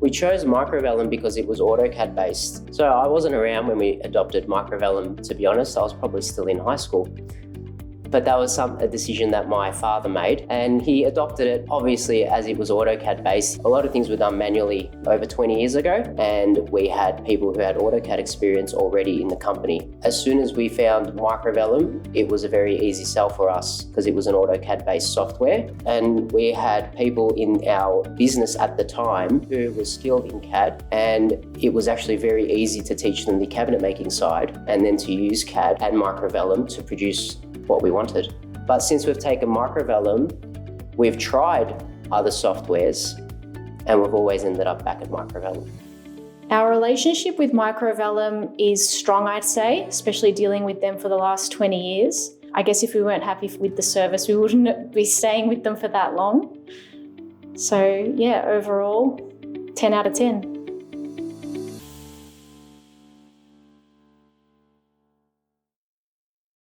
We chose Microvellum because it was AutoCAD based. So I wasn't around when we adopted Microvellum, to be honest. I was probably still in high school. But that was a decision that my father made, and he adopted it obviously as it was AutoCAD based. A lot of things were done manually over 20 years ago, and we had people who had AutoCAD experience already in the company. As soon as we found Microvellum, it was a very easy sell for us because it was an AutoCAD based software, and we had people in our business at the time who were skilled in CAD, and it was actually very easy to teach them the cabinet making side and then to use CAD and Microvellum to produce what we wanted. But since we've taken Microvellum, we've tried other softwares and we've always ended up back at Microvellum. Our relationship with Microvellum is strong, I'd say, especially dealing with them for the last 20 years. I guess if we weren't happy with the service, we wouldn't be staying with them for that long. So yeah, overall, 10 out of 10.